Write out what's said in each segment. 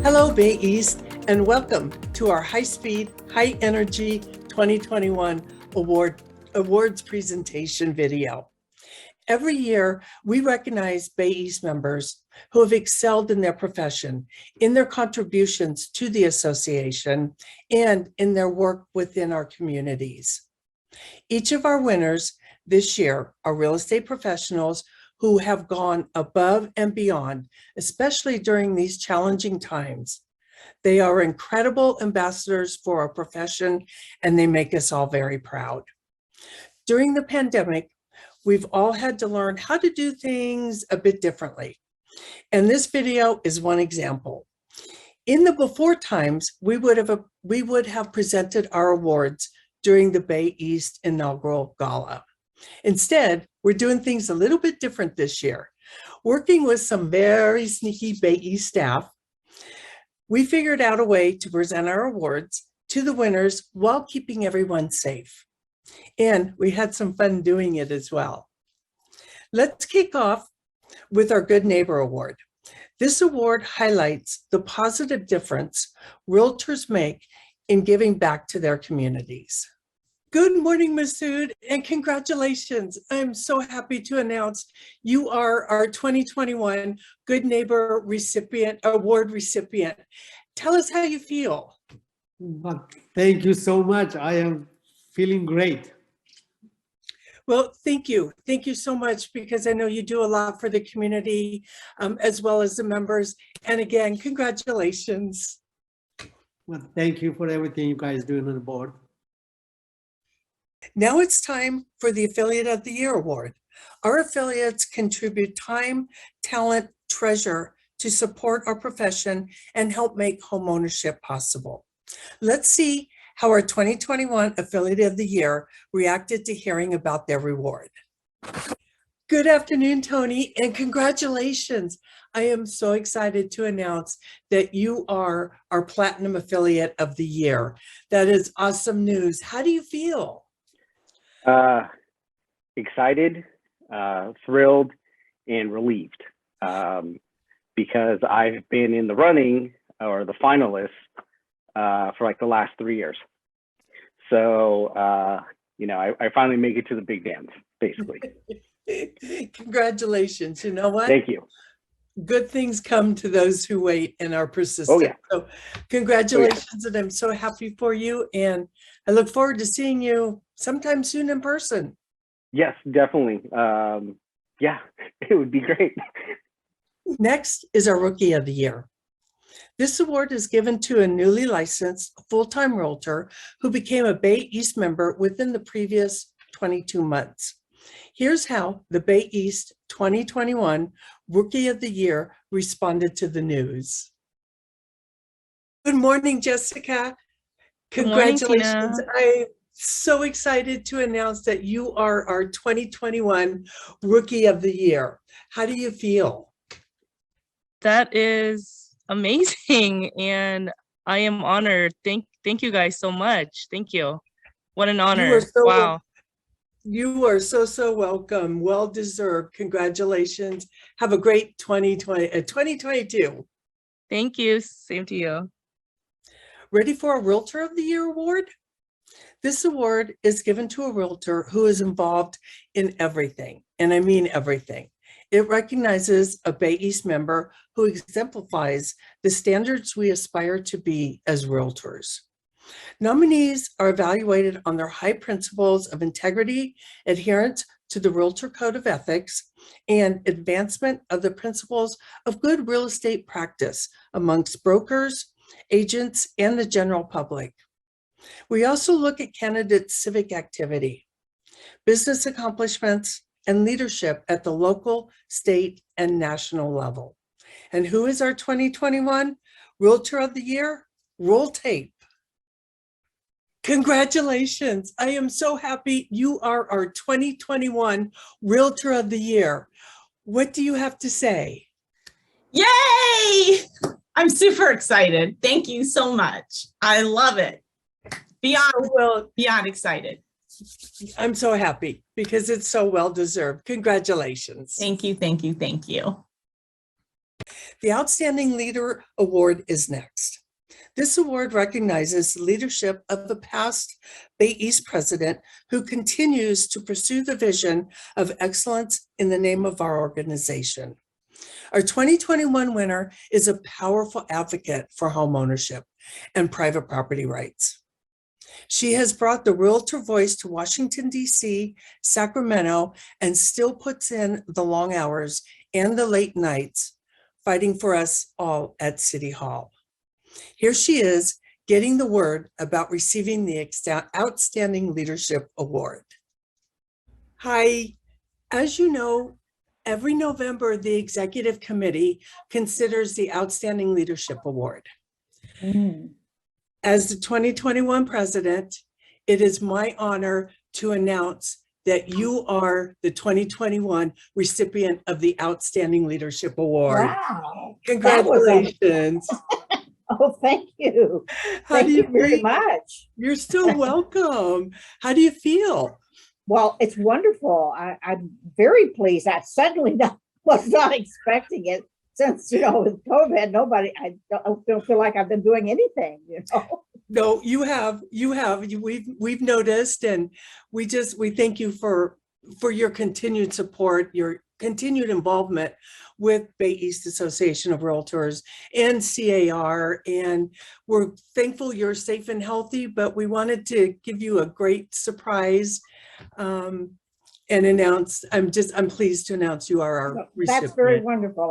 Hello, Bay East, and welcome to our high-speed, high-energy 2021 awards presentation video. Every year, we recognize Bay East members who have excelled in their profession, in their contributions to the association, and in their work within our communities. Each of our winners this year are real estate professionals who have gone above and beyond, especially during these challenging times. They are incredible ambassadors for our profession, and they make us all very proud. During the pandemic, we've all had to learn how to do things a bit differently. And this video is one example. In the before times, we would have presented our awards during the Bay East inaugural gala. Instead, we're doing things a little bit different this year. Working with some very sneaky Bay East staff, we figured out a way to present our awards to the winners while keeping everyone safe. And we had some fun doing it as well. Let's kick off with our Good Neighbor Award. This award highlights the positive difference realtors make in giving back to their communities. Good morning, Masood, and congratulations. I'm so happy to announce you are our 2021 Good Neighbor Award recipient. Tell us how you feel. Thank you so much. I am feeling great. Well, thank you. Thank you so much, because I know you do a lot for the community as well as the members. And again, congratulations. Well, thank you for everything you guys doing on the board. Now it's time for the Affiliate of the Year Award. Our affiliates contribute time, talent, treasure to support our profession and help make homeownership possible. Let's see how our 2021 Affiliate of the Year reacted to hearing about their reward. Good afternoon, Tony, and congratulations. I am so excited to announce that you are our Platinum Affiliate of the Year. That is awesome news. How do you feel? Excited, thrilled, and relieved, because I've been in the running or the finalists for like the last 3 years. So, I finally make it to the big dance, basically. Congratulations. You know what? Thank you. Good things come to those who wait and are persistent. Oh, yeah. So congratulations, and I'm so happy for you. And I look forward to seeing you sometime soon in person. Yes, definitely. Yeah, it would be great. Next is our Rookie of the Year. This award is given to a newly licensed full-time realtor who became a Bay East member within the previous 22 months. Here's how the Bay East 2021 Rookie of the Year responded to the news. Good morning, Jessica. Congratulations. I'm so excited to announce that you are our 2021 Rookie of the Year. How do you feel? That is amazing, and I am honored. Thank you guys so much. Thank you. What an honor. Wow. You are so welcome. Well deserved. Congratulations. Have a great 2022. Thank you. Same to you. Ready for a Realtor of the Year award? This award is given to a realtor who is involved in everything, and I mean everything. It recognizes a Bay East member who exemplifies the standards we aspire to be as realtors. Nominees are evaluated on their high principles of integrity, adherence to the Realtor Code of Ethics, and advancement of the principles of good real estate practice amongst brokers, agents, and the general public. We also look at candidates' civic activity, business accomplishments, and leadership at the local, state, and national level. And who is our 2021 Realtor of the Year? Roll tape. Congratulations. I am so happy you are our 2021 Realtor of the Year. What do you have to say? Yay! I'm super excited. Thank you so much. I love it. Beyond excited. I'm so happy because it's so well deserved. Congratulations. Thank you, thank you, thank you. The Outstanding Leader Award is next. This award recognizes the leadership of the past Bay East president who continues to pursue the vision of excellence in the name of our organization. Our 2021 winner is a powerful advocate for home ownership and private property rights. She has brought the realtor voice to Washington, D.C., Sacramento, and still puts in the long hours and the late nights fighting for us all at City Hall. Here she is getting the word about receiving the Outstanding Leadership Award. Hi, as you know, every November, the Executive Committee considers the Outstanding Leadership Award. As the 2021 president, it is my honor to announce that you are the 2021 recipient of the Outstanding Leadership Award. Wow. Congratulations. Oh, thank you. How Thank do you very feel? much. You're so welcome. How do you feel? Well, it's wonderful. I'm very pleased. I suddenly was not expecting it since, with COVID, I don't feel like I've been doing anything, No, you have. We've noticed, and we thank you for your continued support, your continued involvement with Bay East Association of Realtors and CAR. And we're thankful you're safe and healthy, but we wanted to give you a great surprise and announce, I'm pleased to announce you are our recipient. That's very wonderful.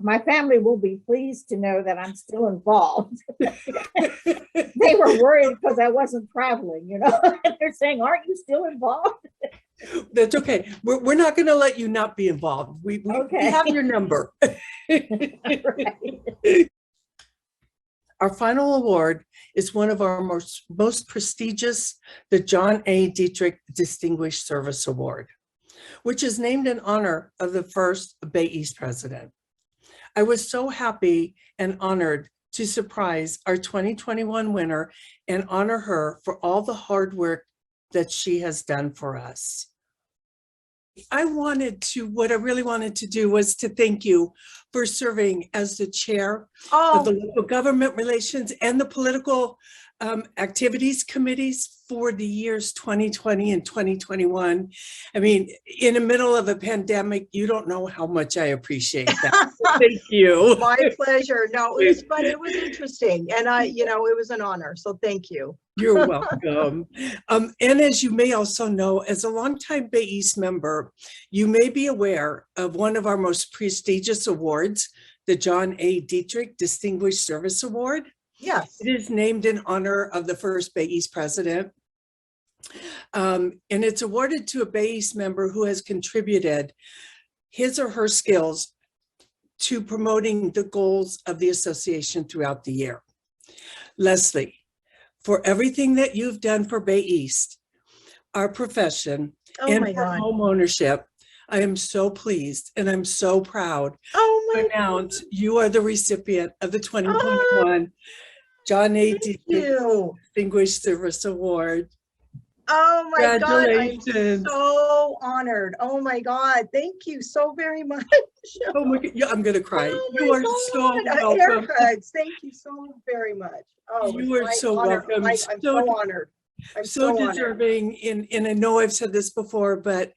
My family will be pleased to know that I'm still involved. They were worried because I wasn't traveling, They're saying, aren't you still involved? That's okay. We're not going to let you not be involved. We have your number. Right. Our final award is one of our most prestigious, the John A. Dietrich Distinguished Service Award, which is named in honor of the first Bay East president. I was so happy and honored to surprise our 2021 winner and honor her for all the hard work that she has done for us. What I really wanted to do was to thank you for serving as the chair of the local government relations and the political activities committees for the years 2020 and 2021. I mean, in the middle of a pandemic, you don't know how much I appreciate that. Thank you. My pleasure. No, it was fun. It was interesting. And it was an honor. So thank you. You're welcome. And as you may also know, as a longtime Bay East member, you may be aware of one of our most prestigious awards, the John A. Dietrich Distinguished Service Award. Yes. It is named in honor of the first Bay East president. And it's awarded to a Bay East member who has contributed his or her skills to promoting the goals of the association throughout the year. Leslie, for everything that you've done for Bay East, our profession, and for home ownership, I am so pleased and I'm so proud to announce you are the recipient of the 2021 John A. Dietrich Distinguished Service Award. Oh my God, I'm Congratulations. so honored. Oh my God, thank you so very much. Oh my God, yeah, I'm gonna cry. Oh You my are God. so Air welcome. hugs. Thank you so very much. Oh, You are my so honor. welcome. I'm So- so honored. I'm So honored. deserving, and I know I've said this before, but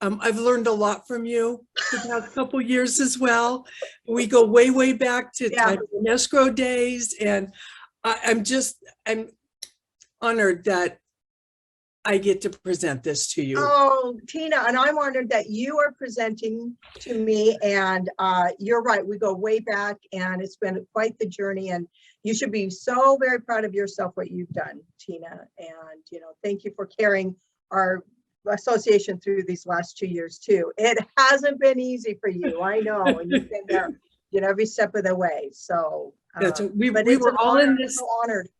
I've learned a lot from you the past couple years as well. We go way, way back to time of escrow days, and I'm honored that I get to present this to you. Oh, Tina, and I'm honored that you are presenting to me, and you're right, we go way back, and it's been quite the journey, and you should be so very proud of yourself, what you've done, Tina, and thank you for carrying our association through these last 2 years too. It hasn't been easy for you, I know, and you've been there, every step of the way, so. We but were it's an all honor. in I'm this. so honored.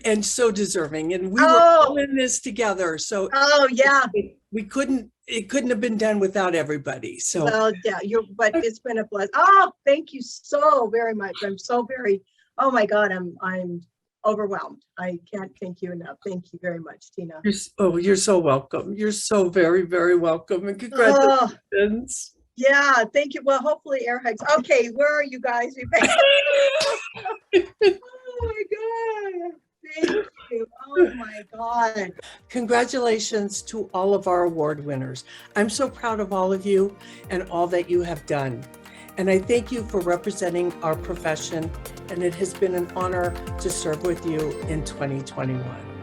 And so deserving, and we were all in this together. So yeah. it couldn't have been done without everybody. So Well, yeah, but it's been a blessing. Oh, thank you so very much. I'm so very, oh my God, I'm overwhelmed. I can't thank you enough. Thank you very much, Tina. you're so welcome. You're so very, very welcome, and congratulations. Yeah, thank you. Well, hopefully air hikes. Okay, where are you guys? Oh my God. Thank you. Oh my God. Congratulations to all of our award winners. I'm so proud of all of you and all that you have done. And I thank you for representing our profession, and it has been an honor to serve with you in 2021.